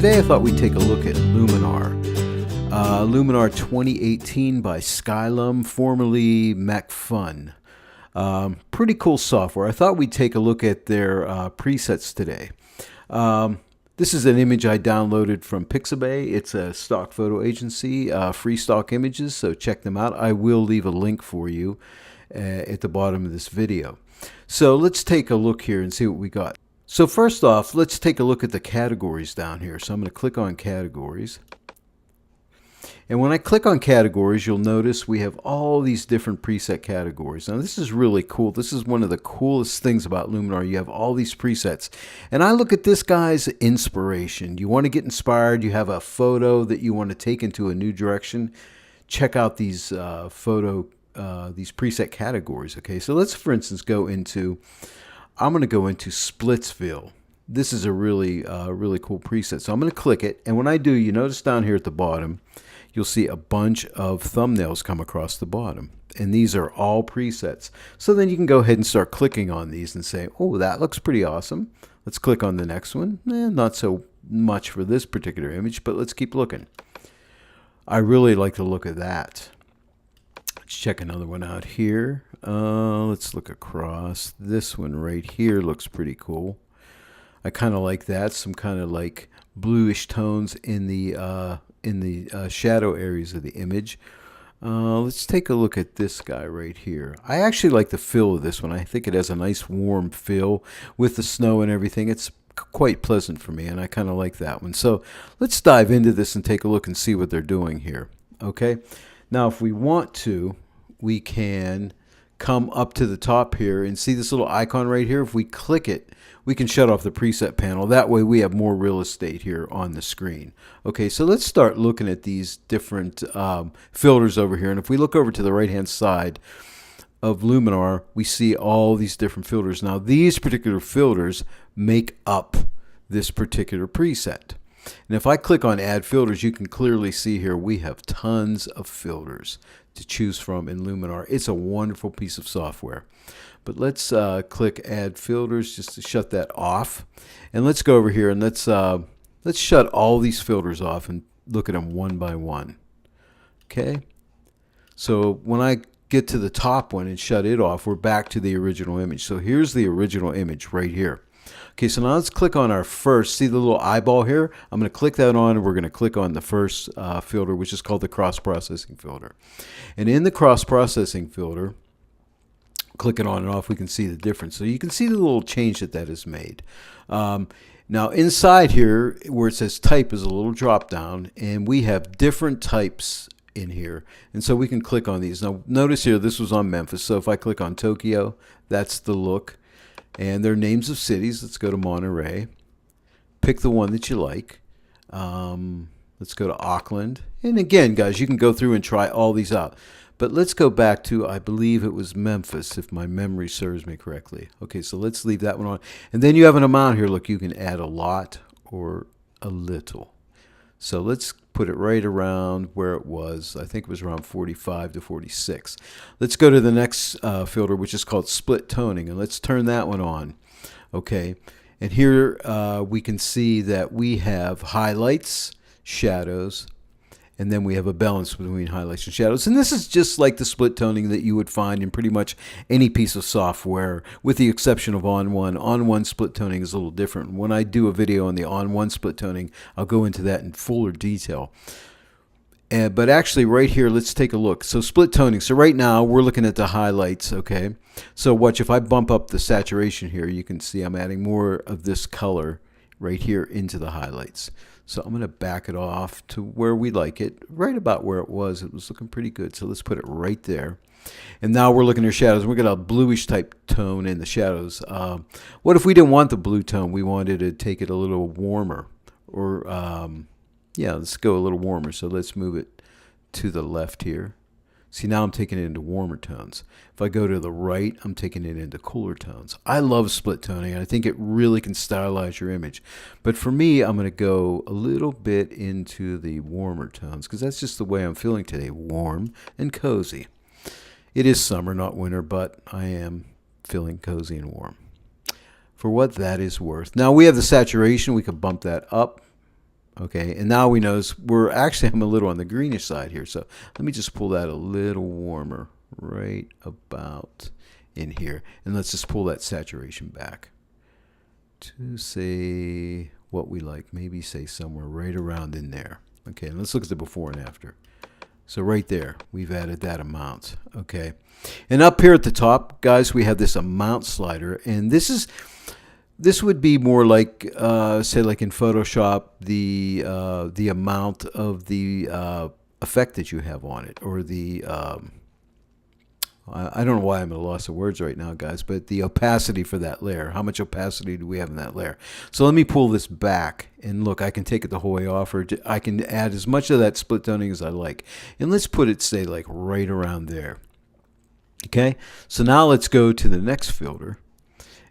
today I thought we'd take a look at Luminar. Luminar 2018 by Skylum, formerly MacFun. Pretty cool software. I thought we'd take a look at their presets today. This is an image I downloaded from Pixabay. It's a stock photo agency, free stock images, so check them out. I will leave a link for you at the bottom of this video. So let's take a look here and see what we got. So first off, let's take a look at the categories down here. So I'm going to click on categories. And when I click on categories, you'll notice we have all these different preset categories. Now this is really cool. This is one of the coolest things about Luminar. You have all these presets. And I look at this guy's inspiration. You want to get inspired. You have a photo that you want to take into a new direction. Check out these these preset categories. Okay, so let's, for instance, I'm going to go into Splitsville. This is a really cool preset. So I'm going to click it. And when I do, you notice down here at the bottom, you'll see a bunch of thumbnails come across the bottom. And these are all presets. So then you can go ahead and start clicking on these and say, oh, that looks pretty awesome. Let's click on the next one. Not so much for this particular image, but let's keep looking. I really like the look of that. Let's check another one out here. Let's look across. This one right here looks pretty cool. I kind of like that. Some kind of like bluish tones in the shadow areas of the image. Let's take a look at this guy right here. I actually like the feel of this one. I think it has a nice warm feel with the snow and everything. It's quite pleasant for me, and I kind of like that one. So let's dive into this and take a look and see what they're doing here. Okay. Now, if we want to, we can come up to the top here and see this little icon right here. If we click it, we can shut off the preset panel. That way we have more real estate here on the screen. Okay, so let's start looking at these different filters over here. And if we look over to the right-hand side of Luminar, we see all these different filters. Now, these particular filters make up this particular preset. And if I click on Add Filters, you can clearly see here we have tons of filters to choose from in Luminar. It's a wonderful piece of software. But let's click Add Filters just to shut that off. And let's go over here and let's shut all these filters off and look at them one by one. Okay? So when I get to the top one and shut it off, we're back to the original image. So here's the original image right here. Okay, so now let's click on our first. See the little eyeball here? I'm going to click that on, and we're going to click on the first filter, which is called the cross-processing filter. And in the cross-processing filter, click it on and off, we can see the difference. So you can see the little change that has made. Now inside here, where it says type, is a little drop down, and we have different types in here. And so we can click on these. Now notice here, this was on Memphis. So if I click on Tokyo, that's the look. And they're names of cities. Let's go to Monterey. Pick the one that you like. Let's go to Auckland. And again, guys, you can go through and try all these out. But let's go back to, I believe it was Memphis, if my memory serves me correctly. Okay, so let's leave that one on. And then you have an amount here. Look, you can add a lot or a little. So let's put it right around where it was. I think it was around 45 to 46. Let's go to the next filter, which is called split toning, and let's turn that one on. Okay, and here we can see that we have highlights, shadows, and then we have a balance between highlights and shadows. And this is just like the split toning that you would find in pretty much any piece of software, with the exception of On1. On1 split toning is a little different. When I do a video on the On1 split toning, I'll go into that in fuller detail. But actually right here, let's take a look. So split toning. So right now we're looking at the highlights, okay? So watch, if I bump up the saturation here, you can see I'm adding more of this color right here into the highlights. So I'm going to back it off to where we like it, right about where it was. It was looking pretty good. So let's put it right there. And now we're looking at shadows. We're going to bluish type tone in the shadows. What if we didn't want the blue tone? We wanted to take it a little warmer. Or, yeah, let's go a little warmer. So let's move it to the left here. See, now I'm taking it into warmer tones. If I go to the right, I'm taking it into cooler tones. I love split toning. I think it really can stylize your image. But for me, I'm going to go a little bit into the warmer tones because that's just the way I'm feeling today, warm and cozy. It is summer, not winter, but I am feeling cozy and warm. For what that is worth. Now we have the saturation. We can bump that up. Okay, and now we notice we're actually I'm a little on the greenish side here. So let me just pull that a little warmer right about in here. And let's just pull that saturation back to say what we like. Maybe say somewhere right around in there. Okay, and let's look at the before and after. So right there, we've added that amount. Okay, and up here at the top, guys, we have this amount slider, and this would be more like, say, like in Photoshop, the amount of the effect that you have on it, or the I don't know why I'm at a loss of words right now, guys, but the opacity for that layer. How much opacity do we have in that layer? So let me pull this back, and look, I can take it the whole way off, or I can add as much of that split toning as I like. And let's put it, say, like right around there. Okay, so now let's go to the next filter,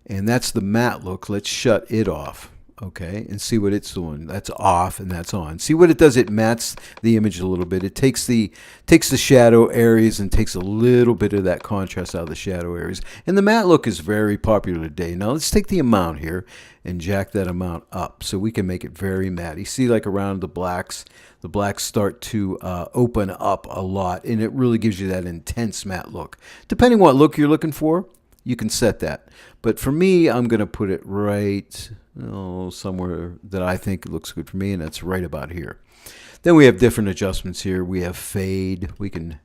and that's the matte look. Let's shut it off. Okay, and see what it's doing. That's off and that's on. See what it does? It mats the image a little bit. It takes the shadow areas and takes a little bit of that contrast out of the shadow areas. And the matte look is very popular today. Now let's take the amount here and jack that amount up so we can make it very matte. You see, like around the blacks start to open up a lot, and it really gives you that intense matte look. Depending what look you're looking for, you can set that. But for me, I'm going to put it right somewhere that I think looks good for me, and that's right about here. Then we have different adjustments here. We have fade. We can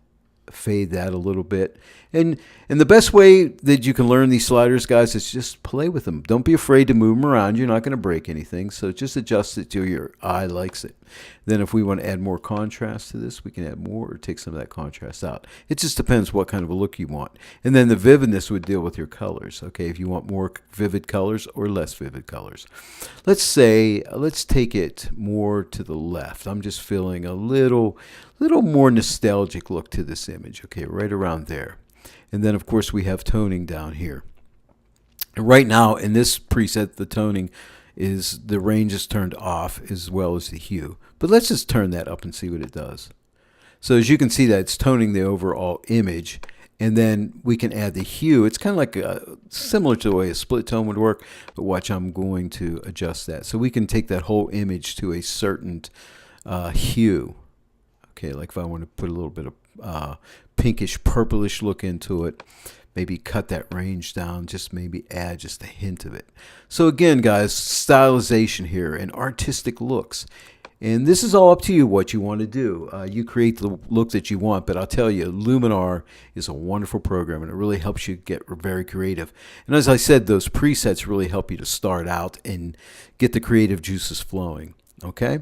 fade that a little bit. And the best way that you can learn these sliders, guys, is just play with them. Don't be afraid to move them around. You're not going to break anything. So just adjust it till your eye likes it. Then if we want to add more contrast to this, we can add more or take some of that contrast out. It just depends what kind of a look you want. And then the vividness would deal with your colors. Okay, if you want more vivid colors or less vivid colors. Let's take it more to the left. I'm just feeling a little more nostalgic look to this image. Okay, right around there. And then, of course, we have toning down here. And right now, in this preset, the toning is, the range is turned off as well as the hue. But let's just turn that up and see what it does. So as you can see, that it's toning the overall image. And then we can add the hue. It's kind of like similar to the way a split tone would work. But watch, I'm going to adjust that. So we can take that whole image to a certain hue. Okay, like if I want to put a little bit of pinkish, purplish look into it, maybe cut that range down, just maybe add just a hint of it. So again, guys, stylization here and artistic looks. And this is all up to you what you want to do. You create the look that you want, but I'll tell you, Luminar is a wonderful program, and it really helps you get very creative. And as I said, those presets really help you to start out and get the creative juices flowing. Okay?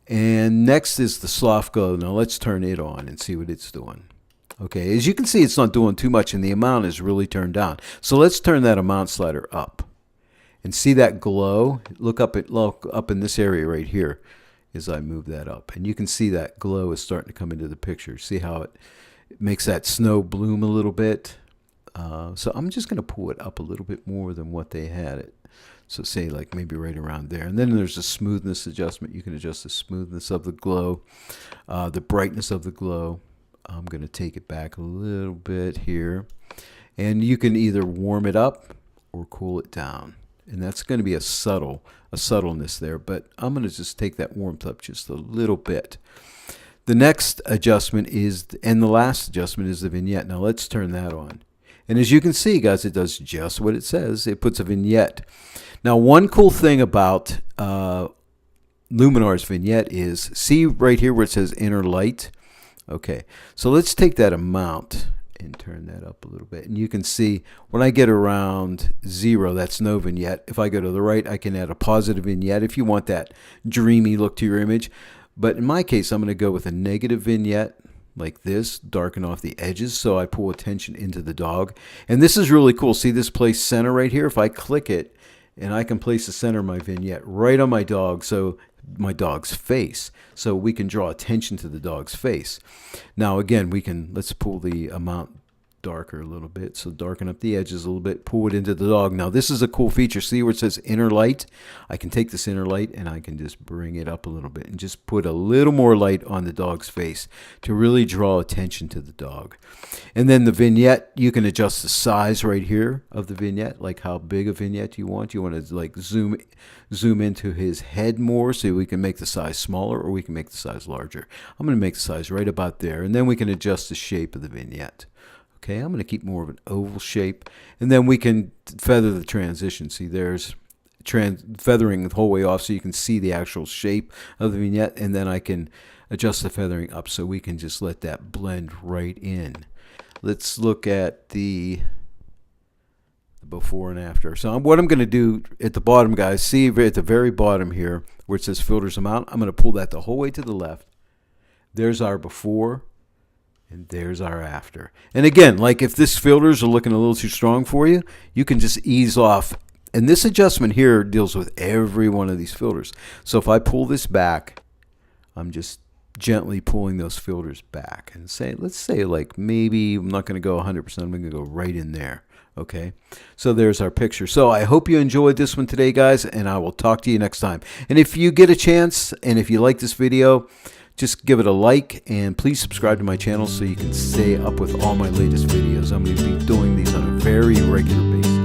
And next is the soft glow. Now let's turn it on and see what it's doing. Okay, as you can see, it's not doing too much, and the amount is really turned down. So let's turn that amount slider up. And see that glow? Look up in this area right here as I move that up. And you can see that glow is starting to come into the picture. See how it makes that snow bloom a little bit? So I'm just going to pull it up a little bit more than what they had it. So say like maybe right around there. And then there's a smoothness adjustment. You can adjust the smoothness of the glow, the brightness of the glow. I'm going to take it back a little bit here. And you can either warm it up or cool it down. And that's going to be a subtleness there. But I'm going to just take that warmth up just a little bit. The next adjustment is, and the last adjustment is the vignette. Now let's turn that on. And as you can see, guys, it does just what it says. It puts a vignette. Now, one cool thing about Luminar's vignette is, see right here where it says inner light? Okay, so let's take that amount and turn that up a little bit. And you can see when I get around 0, that's no vignette. If I go to the right, I can add a positive vignette if you want that dreamy look to your image. But in my case, I'm going to go with a negative vignette like this, darken off the edges so I pull attention into the dog. And this is really cool. See this place center right here? If I click it, and I can place the center of my vignette right on my dog, so my dog's face. So we can draw attention to the dog's face. Now again, let's pull the amount darker a little bit. So darken up the edges a little bit, pull it into the dog. Now this is a cool feature. See where it says inner light? I can take this inner light and I can just bring it up a little bit and just put a little more light on the dog's face to really draw attention to the dog. And then the vignette, you can adjust the size right here of the vignette, like how big a vignette you want. You want to like zoom into his head more, so we can make the size smaller or we can make the size larger. I'm going to make the size right about there, and then we can adjust the shape of the vignette. Okay, I'm going to keep more of an oval shape, and then we can feather the transition. See, there's feathering the whole way off so you can see the actual shape of the vignette, and then I can adjust the feathering up so we can just let that blend right in. Let's look at the before and after. So what I'm going to do at the bottom, guys, see at the very bottom here where it says filters amount, I'm going to pull that the whole way to the left. There's our before. And there's our after. And again, like if this filters are looking a little too strong for you, you can just ease off. And this adjustment here deals with every one of these filters. So if I pull this back, I'm just gently pulling those filters back. And let's say like maybe I'm not going to go 100%. I'm going to go right in there. Okay, so there's our picture. So I hope you enjoyed this one today, guys, and I will talk to you next time. And if you get a chance, and if you like this video, just give it a like, and please subscribe to my channel so you can stay up with all my latest videos. I'm going to be doing these on a very regular basis.